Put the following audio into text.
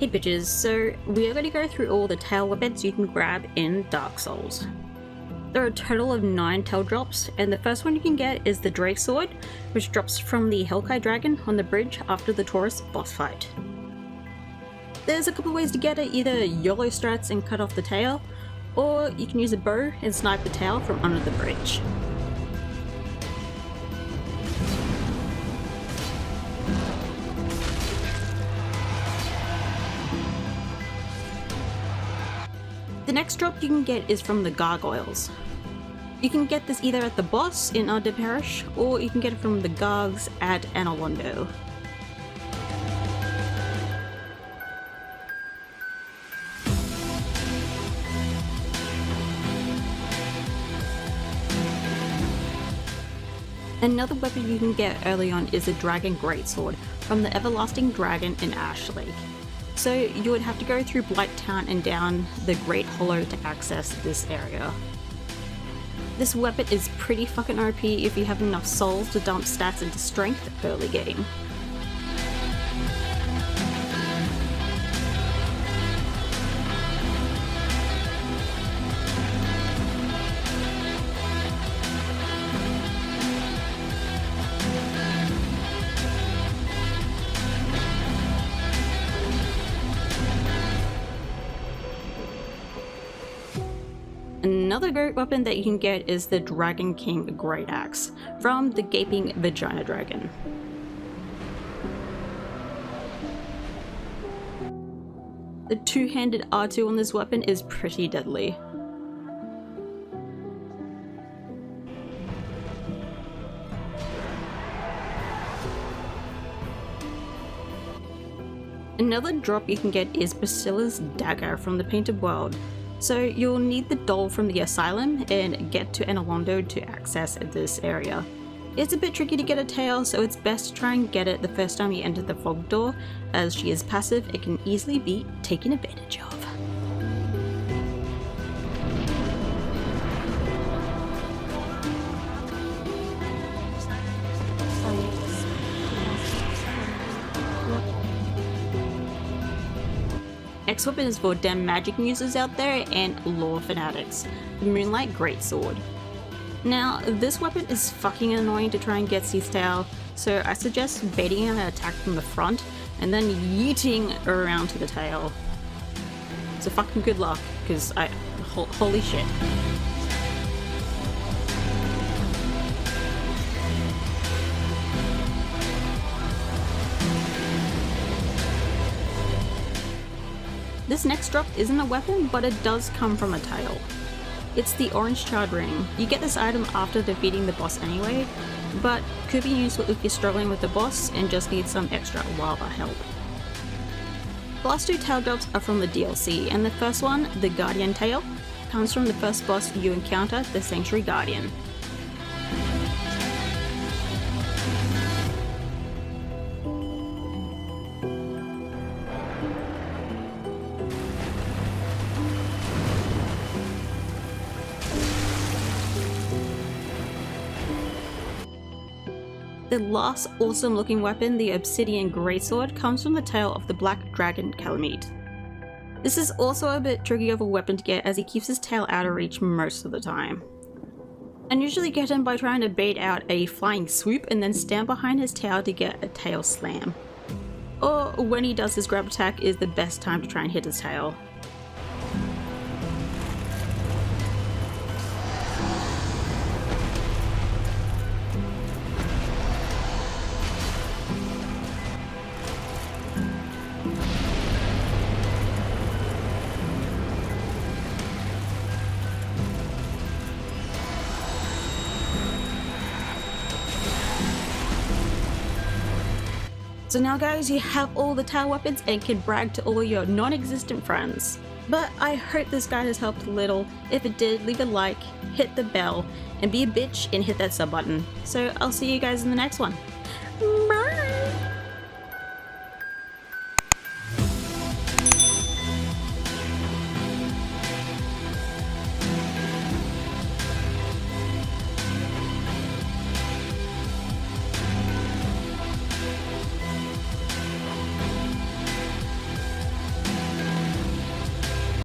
Hey bitches, so we are going to go through all the tail weapons you can grab in Dark Souls. There are a total of 9 tail drops, and the first one you can get is the Drake Sword, which drops from the Hellkite Dragon on the bridge after the Taurus boss fight. There's a couple ways to get it, either YOLO strats and cut off the tail, or you can use a bow and snipe the tail from under the bridge. The next drop you can get is from the Gargoyles. You can get this either at the boss in Under Parish, or you can get it from the Gargs at Analondo. Another weapon you can get early on is the Dragon Greatsword from the Everlasting Dragon in Ash Lake. So you would have to go through Blight Town and down the Great Hollow to access this area. This weapon is pretty fucking OP if you have enough souls to dump stats into strength early game. Another great weapon that you can get is the Dragon King Great Axe from the Gaping Vagina Dragon. The two-handed R2 on this weapon is pretty deadly. Another drop you can get is Priscilla's Dagger from the Painted World. So you'll need the doll from the asylum and get to Analondo to access this area. It's a bit tricky to get a tail, so it's best to try and get it the first time you enter the fog door, as she is passive. It can easily be taken advantage of. Next weapon is for dem magic users out there and lore fanatics, the Moonlight Greatsword. Now, this weapon is fucking annoying to try and get C's tail, so I suggest baiting an attack from the front and then yeeting around to the tail. So fucking good luck, because holy shit. This next drop isn't a weapon, but it does come from a tail. It's the orange Charred ring. You get this item after defeating the boss anyway, but could be useful if you're struggling with the boss and just need some extra lava help. The last 2 tail drops are from the DLC, and the first one, the Guardian Tail, comes from the first boss you encounter, the Sanctuary Guardian. The last awesome looking weapon, the Obsidian Greatsword, comes from the tail of the Black Dragon Calamite. This is also a bit tricky of a weapon to get, as he keeps his tail out of reach most of the time. And usually get him by trying to bait out a flying swoop and then stand behind his tail to get a tail slam. Or when he does his grab attack is the best time to try and hit his tail. So now guys, you have all the tail weapons and can brag to all your non-existent friends. But I hope this guide has helped a little. If it did, leave a like, hit the bell, and be a bitch and hit that sub button. So I'll see you guys in the next one. Bye!